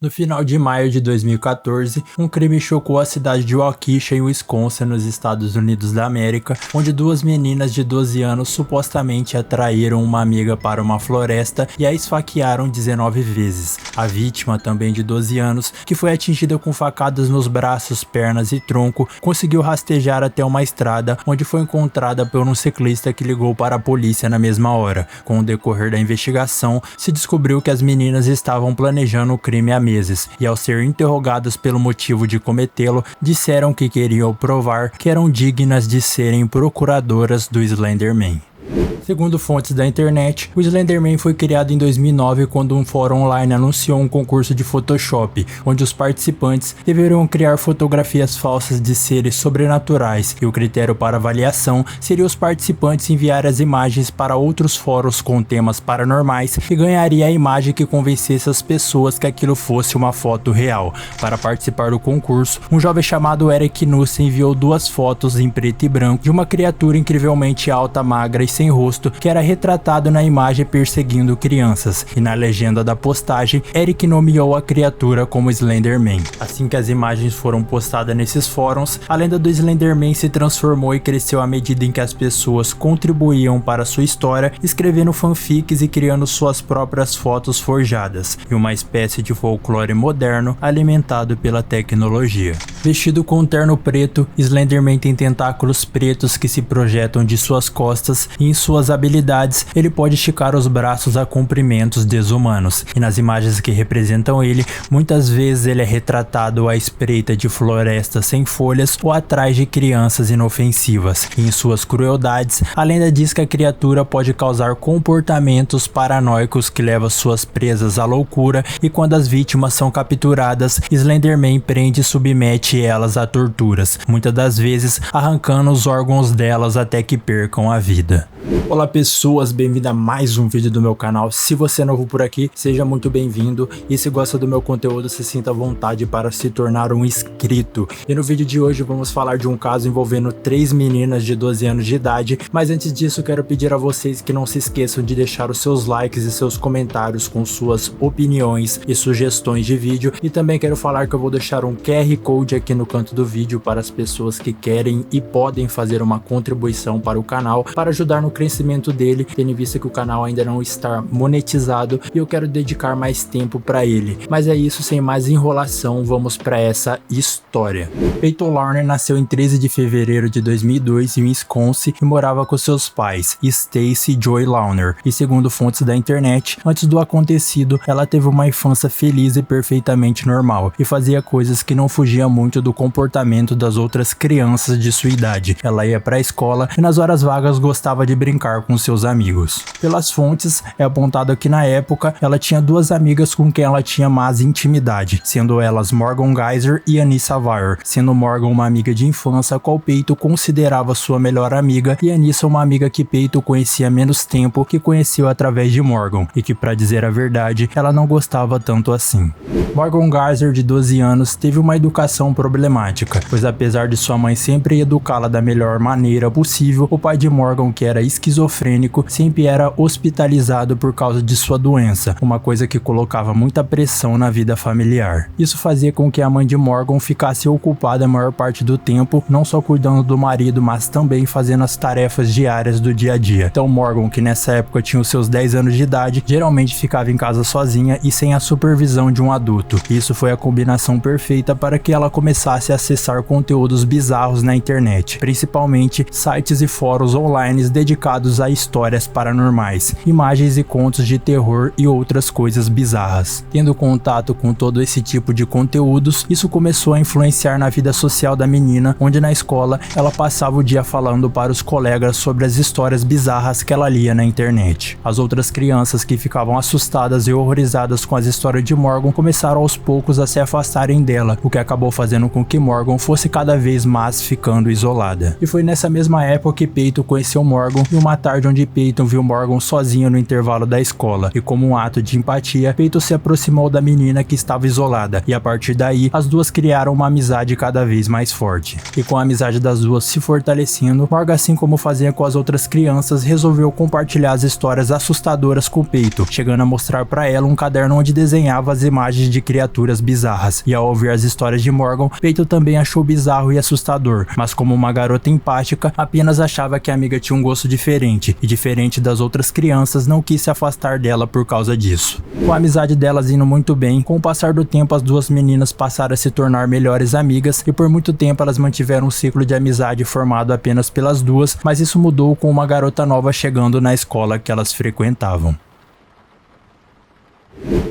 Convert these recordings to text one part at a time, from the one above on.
No final de maio de 2014, um crime chocou a cidade de Waukesha, em Wisconsin, nos Estados Unidos da América, onde duas meninas de 12 anos supostamente atraíram uma amiga para uma floresta e a esfaquearam 19 vezes. A vítima, também de 12 anos, que foi atingida com facadas nos braços, pernas e tronco, conseguiu rastejar até uma estrada, onde foi encontrada por um ciclista que ligou para a polícia na mesma hora. Com o decorrer da investigação, se descobriu que as meninas estavam planejando o crime há meses, e ao ser interrogadas pelo motivo de cometê-lo, disseram que queriam provar que eram dignas de serem procuradoras do Slender Man. Segundo fontes da internet, o Slender Man foi criado em 2009 quando um fórum online anunciou um concurso de Photoshop, onde os participantes deveriam criar fotografias falsas de seres sobrenaturais, e o critério para avaliação seria os participantes enviar as imagens para outros fóruns com temas paranormais e ganharia a imagem que convencesse as pessoas que aquilo fosse uma foto real. Para participar do concurso, um jovem chamado Eric Nuss enviou duas fotos em preto e branco de uma criatura incrivelmente alta, magra e sem rosto, que era retratado na imagem perseguindo crianças, e na legenda da postagem, Eric nomeou a criatura como Slender Man. Assim que as imagens foram postadas nesses fóruns, a lenda do Slender Man se transformou e cresceu à medida em que as pessoas contribuíam para sua história, escrevendo fanfics e criando suas próprias fotos forjadas, e uma espécie de folclore moderno alimentado pela tecnologia. Vestido com um terno preto, Slender Man tem tentáculos pretos que se projetam de suas costas, e em suas habilidades, ele pode esticar os braços a comprimentos desumanos, e nas imagens que representam ele, muitas vezes ele é retratado à espreita de florestas sem folhas ou atrás de crianças inofensivas. E em suas crueldades, a lenda diz que a criatura pode causar comportamentos paranoicos que levam suas presas à loucura, e quando as vítimas são capturadas, Slender Man prende e submete elas a torturas, muitas das vezes arrancando os órgãos delas até que percam a vida. Olá pessoas, bem-vindo a mais um vídeo do meu canal. Se você é novo por aqui, seja muito bem-vindo, e se gosta do meu conteúdo, se sinta à vontade para se tornar um inscrito. E no vídeo de hoje vamos falar de um caso envolvendo 3 meninas de 12 anos de idade, mas antes disso quero pedir a vocês que não se esqueçam de deixar os seus likes e seus comentários com suas opiniões e sugestões de vídeo, e também quero falar que eu vou deixar um QR Code aqui no canto do vídeo para as pessoas que querem e podem fazer uma contribuição para o canal, para ajudar no crescimento dele, tendo em vista que o canal ainda não está monetizado e eu quero dedicar mais tempo para ele. Mas é isso, sem mais enrolação, vamos para essa história. Peyton Larner nasceu em 13 de fevereiro de 2002 em Wisconsin e morava com seus pais, Stacy e Joy Larner, e segundo fontes da internet, antes do acontecido, ela teve uma infância feliz e perfeitamente normal, e fazia coisas que não fugiam muito do comportamento das outras crianças de sua idade. Ela ia para a escola e nas horas vagas gostava de brincar com seus amigos. Pelas fontes, é apontado que na época ela tinha duas amigas com quem ela tinha mais intimidade, sendo elas Morgan Geyser e Anissa Weir, sendo Morgan uma amiga de infância, a qual Peyton considerava sua melhor amiga, e Anissa uma amiga que Peyton conhecia há menos tempo, que conheceu através de Morgan, e que, para dizer a verdade, ela não gostava tanto assim. Morgan Geyser, de 12 anos, teve uma educação problemática, pois apesar de sua mãe sempre educá-la da melhor maneira possível, o pai de Morgan, que era esquizofrênico, sempre era hospitalizado por causa de sua doença, uma coisa que colocava muita pressão na vida familiar. Isso fazia com que a mãe de Morgan ficasse ocupada a maior parte do tempo, não só cuidando do marido, mas também fazendo as tarefas diárias do dia a dia. Então Morgan, que nessa época tinha os seus 10 anos de idade, geralmente ficava em casa sozinha e sem a supervisão de um adulto. Isso foi a combinação perfeita para que ela começasse a acessar conteúdos bizarros na internet, principalmente sites e fóruns online dedicados a histórias paranormais, imagens e contos de terror e outras coisas bizarras. Tendo contato com todo esse tipo de conteúdos, isso começou a influenciar na vida social da menina, onde na escola ela passava o dia falando para os colegas sobre as histórias bizarras que ela lia na internet. As outras crianças, que ficavam assustadas e horrorizadas com as histórias de Morgan, começaram aos poucos a se afastarem dela, o que acabou fazendo fazendo com que Morgan fosse cada vez mais ficando isolada. E foi nessa mesma época que Peyton conheceu Morgan em uma tarde onde Peyton viu Morgan sozinho no intervalo da escola, e como um ato de empatia, Peyton se aproximou da menina que estava isolada, e a partir daí, as duas criaram uma amizade cada vez mais forte. E com a amizade das duas se fortalecendo, Morgan, assim como fazia com as outras crianças, resolveu compartilhar as histórias assustadoras com Peyton, chegando a mostrar para ela um caderno onde desenhava as imagens de criaturas bizarras. E ao ouvir as histórias de Morgan, Peyton também achou bizarro e assustador, mas como uma garota empática, apenas achava que a amiga tinha um gosto diferente, e diferente das outras crianças, não quis se afastar dela por causa disso. Com a amizade delas indo muito bem, com o passar do tempo as duas meninas passaram a se tornar melhores amigas, e por muito tempo elas mantiveram um ciclo de amizade formado apenas pelas duas, mas isso mudou com uma garota nova chegando na escola que elas frequentavam.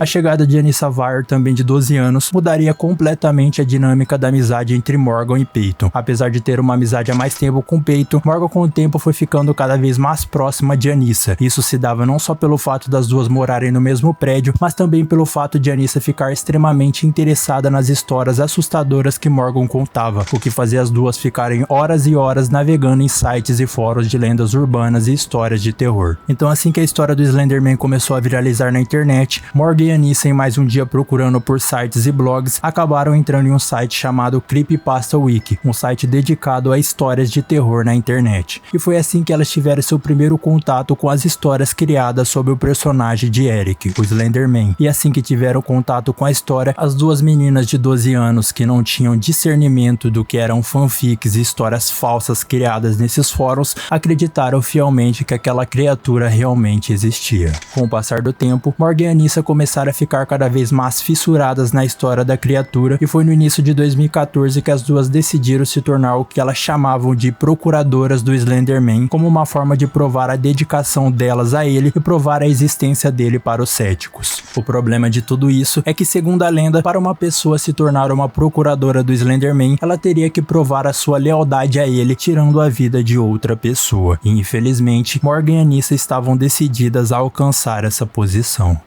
A chegada de Anissa Weier, também de 12 anos, mudaria completamente a dinâmica da amizade entre Morgan e Peyton. Apesar de ter uma amizade há mais tempo com Peyton, Morgan com o tempo foi ficando cada vez mais próxima de Anissa. Isso se dava não só pelo fato das duas morarem no mesmo prédio, mas também pelo fato de Anissa ficar extremamente interessada nas histórias assustadoras que Morgan contava, o que fazia as duas ficarem horas e horas navegando em sites e fóruns de lendas urbanas e histórias de terror. Então, assim que a história do Slenderman começou a viralizar na internet, Morgan e Anissa, em mais um dia procurando por sites e blogs, acabaram entrando em um site chamado Creepypasta Wiki, um site dedicado a histórias de terror na internet. E foi assim que elas tiveram seu primeiro contato com as histórias criadas sobre o personagem de Eric, o Slenderman. E assim que tiveram contato com a história, as duas meninas de 12 anos que não tinham discernimento do que eram fanfics e histórias falsas criadas nesses fóruns, acreditaram fielmente que aquela criatura realmente existia. Com o passar do tempo, Morgan e Anissa começaram a ficar cada vez mais fissuradas na história da criatura, e foi no início de 2014 que as duas decidiram se tornar o que elas chamavam de procuradoras do Slenderman, como uma forma de provar a dedicação delas a ele e provar a existência dele para os céticos. O problema de tudo isso é que, segundo a lenda, para uma pessoa se tornar uma procuradora do Slenderman, ela teria que provar a sua lealdade a ele, tirando a vida de outra pessoa. E infelizmente, Morgan e Anissa estavam decididas a alcançar essa posição.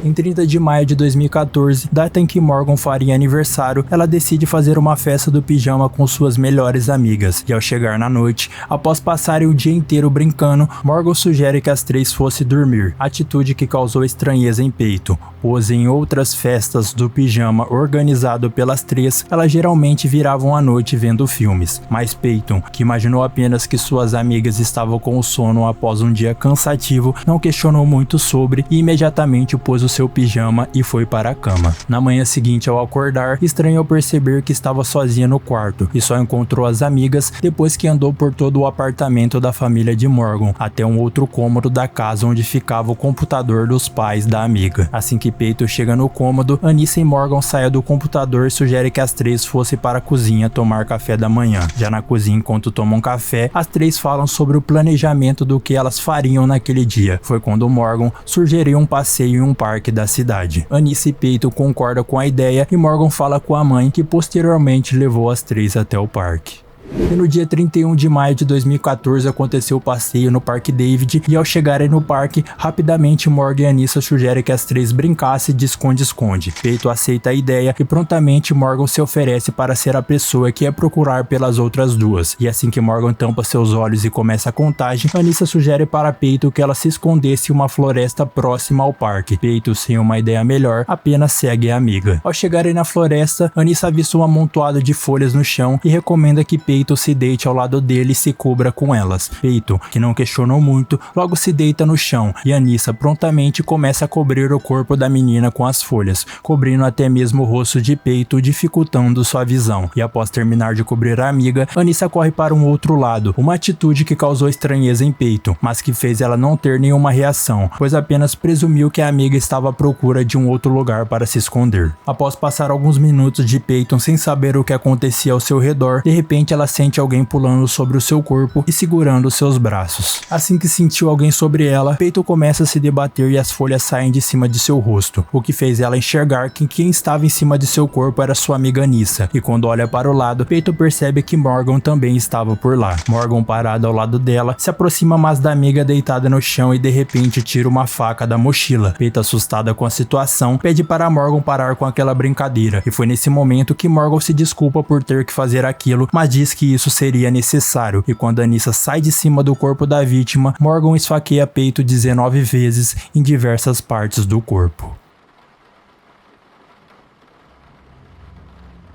Em 30 de maio de 2014, data em que Morgan faria aniversário, ela decide fazer uma festa do pijama com suas melhores amigas, e ao chegar na noite, após passarem o dia inteiro brincando, Morgan sugere que as três fossem dormir, atitude que causou estranheza em Peyton, pois em outras festas do pijama organizado pelas três, elas geralmente viravam a noite vendo filmes, mas Peyton, que imaginou apenas que suas amigas estavam com sono após um dia cansativo, não questionou muito sobre e imediatamente pôs o seu pijama e foi para a cama. Na manhã seguinte, ao acordar, estranhou perceber que estava sozinha no quarto e só encontrou as amigas depois que andou por todo o apartamento da família de Morgan até um outro cômodo da casa onde ficava o computador dos pais da amiga. Assim que Peyton chega no cômodo, Anissa e Morgan saem do computador e sugere que as três fossem para a cozinha tomar café da manhã. Já na cozinha, enquanto tomam café, as três falam sobre o planejamento do que elas fariam naquele dia. Foi quando Morgan sugeriu um passeio em um parque da cidade. Anissa e Peyton concordam com a ideia e Morgan fala com a mãe, que posteriormente levou as três até o parque. E no dia 31 de maio de 2014 aconteceu o passeio no Parque David, e ao chegarem no parque, rapidamente Morgan e Anissa sugerem que as três brincassem de esconde-esconde. Peyton aceita a ideia e prontamente Morgan se oferece para ser a pessoa que ia procurar pelas outras duas. E assim que Morgan tampa seus olhos e começa a contagem, Anissa sugere para Peyton que ela se escondesse em uma floresta próxima ao parque. Peyton, sem uma ideia melhor, apenas segue a amiga. Ao chegarem na floresta, Anissa avista um amontoado de folhas no chão e recomenda que Peyton se deite ao lado dele e se cubra com elas. Peyton, que não questionou muito, logo se deita no chão e Anissa prontamente começa a cobrir o corpo da menina com as folhas, cobrindo até mesmo o rosto de Peyton, dificultando sua visão. E após terminar de cobrir a amiga, Anissa corre para um outro lado, uma atitude que causou estranheza em Peyton, mas que fez ela não ter nenhuma reação, pois apenas presumiu que a amiga estava à procura de um outro lugar para se esconder. Após passar alguns minutos de Peyton sem saber o que acontecia ao seu redor, de repente ela ela sente alguém pulando sobre o seu corpo e segurando seus braços. Assim que sentiu alguém sobre ela, Peyton começa a se debater e as folhas saem de cima de seu rosto, o que fez ela enxergar que quem estava em cima de seu corpo era sua amiga Anissa, e quando olha para o lado, Peyton percebe que Morgan também estava por lá. Morgan, parado ao lado dela, se aproxima mais da amiga deitada no chão e de repente tira uma faca da mochila. Peyton, assustada com a situação, pede para Morgan parar com aquela brincadeira, e foi nesse momento que Morgan se desculpa por ter que fazer aquilo, mas diz que isso seria necessário, e quando Anissa sai de cima do corpo da vítima, Morgan esfaqueia Peyton 19 vezes em diversas partes do corpo.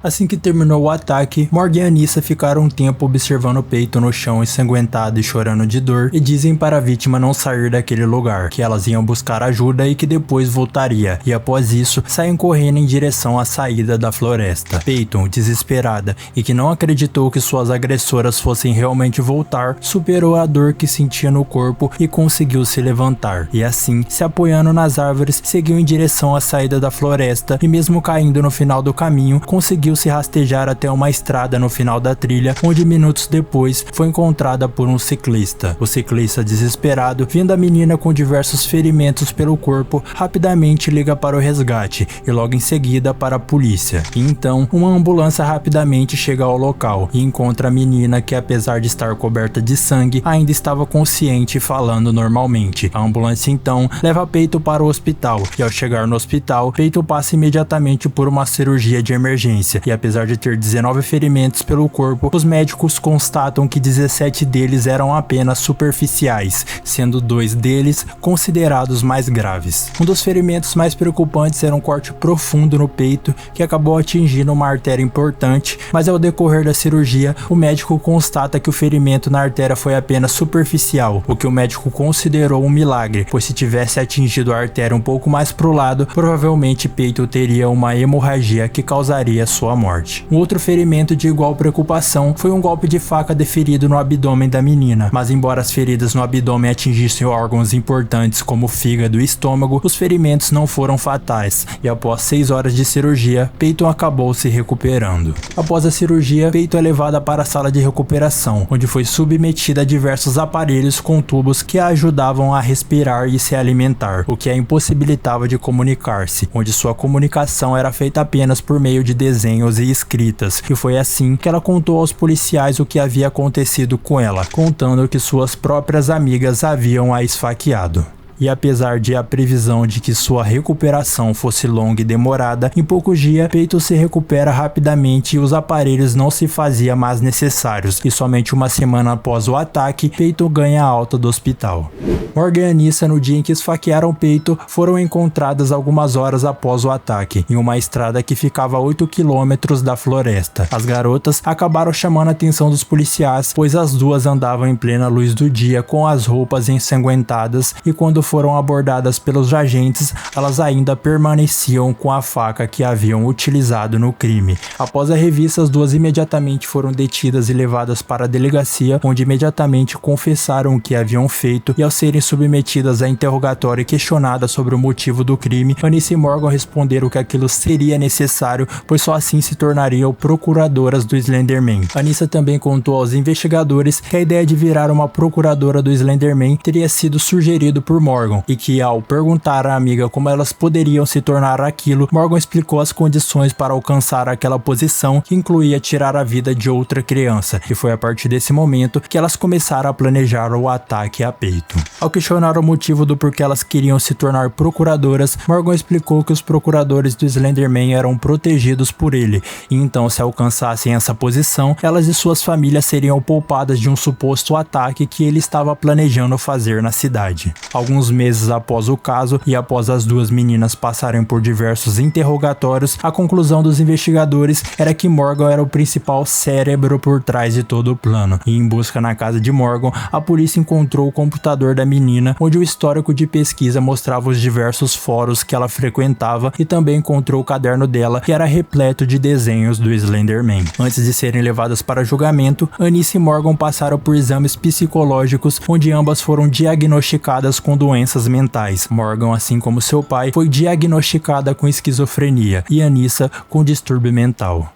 Assim que terminou o ataque, Morgan e Anissa ficaram um tempo observando Peyton no chão ensanguentado e chorando de dor, e dizem para a vítima não sair daquele lugar, que elas iam buscar ajuda e que depois voltaria, e após isso, saem correndo em direção à saída da floresta. Peyton, desesperada e que não acreditou que suas agressoras fossem realmente voltar, superou a dor que sentia no corpo e conseguiu se levantar, e assim, se apoiando nas árvores, seguiu em direção à saída da floresta, e mesmo caindo no final do caminho, conseguiu se rastejar até uma estrada no final da trilha, onde minutos depois foi encontrada por um ciclista. O ciclista, desesperado, vendo a menina com diversos ferimentos pelo corpo, rapidamente liga para o resgate e logo em seguida para a polícia. E então, uma ambulância rapidamente chega ao local e encontra a menina que, apesar de estar coberta de sangue, ainda estava consciente e falando normalmente. A ambulância então leva Peyton para o hospital e ao chegar no hospital, Peyton passa imediatamente por uma cirurgia de emergência. E apesar de ter 19 ferimentos pelo corpo, os médicos constatam que 17 deles eram apenas superficiais, sendo 2 deles considerados mais graves. Um dos ferimentos mais preocupantes era um corte profundo no peito que acabou atingindo uma artéria importante, mas ao decorrer da cirurgia, o médico constata que o ferimento na artéria foi apenas superficial, o que o médico considerou um milagre, pois se tivesse atingido a artéria um pouco mais pro lado, provavelmente Peyton teria uma hemorragia que causaria sua morte. Um outro ferimento de igual preocupação foi um golpe de faca deferido no abdômen da menina, mas embora as feridas no abdômen atingissem órgãos importantes como o fígado e estômago, os ferimentos não foram fatais, e após 6 horas de cirurgia, Peyton acabou se recuperando. Após a cirurgia, Peyton é levada para a sala de recuperação, onde foi submetida a diversos aparelhos com tubos que a ajudavam a respirar e se alimentar, o que a impossibilitava de comunicar-se, onde sua comunicação era feita apenas por meio de desenhos e escritas, e foi assim que ela contou aos policiais o que havia acontecido com ela, contando que suas próprias amigas haviam a esfaqueado. E apesar de a previsão de que sua recuperação fosse longa e demorada, em poucos dias Peyton se recupera rapidamente e os aparelhos não se faziam mais necessários, e somente uma semana após o ataque, Peyton ganha a alta do hospital. Morgan e Anissa, no dia em que esfaquearam Peyton, foram encontradas algumas horas após o ataque, em uma estrada que ficava a 8 quilômetros da floresta. As garotas acabaram chamando a atenção dos policiais, pois as duas andavam em plena luz do dia com as roupas ensanguentadas, e quando foram abordadas pelos agentes, elas ainda permaneciam com a faca que haviam utilizado no crime. Após a revista, as duas imediatamente foram detidas e levadas para a delegacia, onde imediatamente confessaram o que haviam feito, e ao serem submetidas a interrogatório e questionadas sobre o motivo do crime, Anissa e Morgan responderam que aquilo seria necessário, pois só assim se tornariam procuradoras do Slenderman. Anissa também contou aos investigadores que a ideia de virar uma procuradora do Slenderman teria sido sugerido por Morgan, e que ao perguntar à amiga como elas poderiam se tornar aquilo, Morgan explicou as condições para alcançar aquela posição, que incluía tirar a vida de outra criança, e foi a partir desse momento que elas começaram a planejar o ataque a Peyton. Ao questionar o motivo do porquê elas queriam se tornar procuradoras, Morgan explicou que os procuradores do Slenderman eram protegidos por ele, e então se alcançassem essa posição, elas e suas famílias seriam poupadas de um suposto ataque que ele estava planejando fazer na cidade. Alguns meses após o caso e após as duas meninas passarem por diversos interrogatórios, a conclusão dos investigadores era que Morgan era o principal cérebro por trás de todo o plano. E em busca na casa de Morgan, a polícia encontrou o computador da menina, onde o histórico de pesquisa mostrava os diversos fóruns que ela frequentava, e também encontrou o caderno dela, que era repleto de desenhos do Slenderman. Antes de serem levadas para julgamento, Anissa e Morgan passaram por exames psicológicos, onde ambas foram diagnosticadas com doenças mentais. Morgan, assim como seu pai, foi diagnosticada com esquizofrenia, e Anissa com distúrbio mental.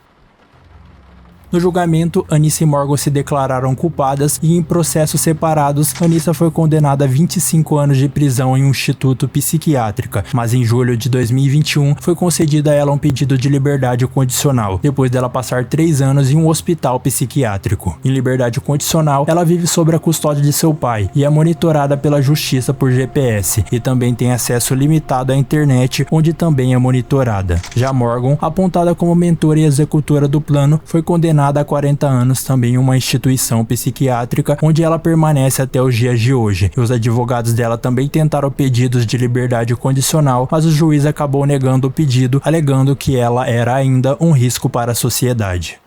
No julgamento, Anissa e Morgan se declararam culpadas e em processos separados, Anissa foi condenada a 25 anos de prisão em um instituto psiquiátrico, mas em julho de 2021 foi concedida a ela um pedido de liberdade condicional, depois dela passar 3 anos em um hospital psiquiátrico. Em liberdade condicional, ela vive sob a custódia de seu pai e é monitorada pela justiça por GPS e também tem acesso limitado à internet, onde também é monitorada. Já Morgan, apontada como mentora e executora do plano, foi condenada a 40 anos também em uma instituição psiquiátrica, onde ela permanece até os dias de hoje. E os advogados dela também tentaram pedidos de liberdade condicional, mas o juiz acabou negando o pedido, alegando que ela era ainda um risco para a sociedade.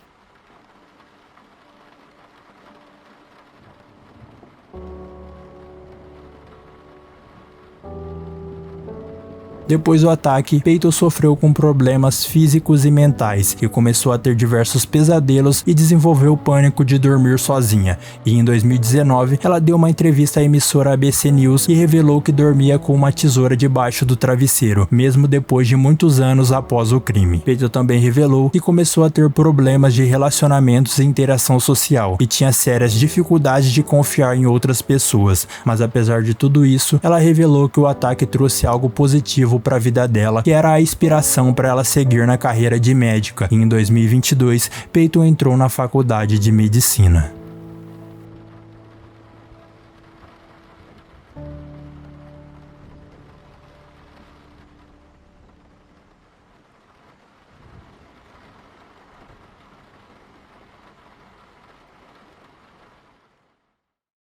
Depois do ataque, Peyton sofreu com problemas físicos e mentais e começou a ter diversos pesadelos e desenvolveu o pânico de dormir sozinha. E em 2019, ela deu uma entrevista à emissora ABC News e revelou que dormia com uma tesoura debaixo do travesseiro, mesmo depois de muitos anos após o crime. Peyton também revelou que começou a ter problemas de relacionamentos e interação social e tinha sérias dificuldades de confiar em outras pessoas, mas apesar de tudo isso, ela revelou que o ataque trouxe algo positivo para a vida dela, que era a inspiração para ela seguir na carreira de médica. E em 2022, Peyton entrou na faculdade de medicina.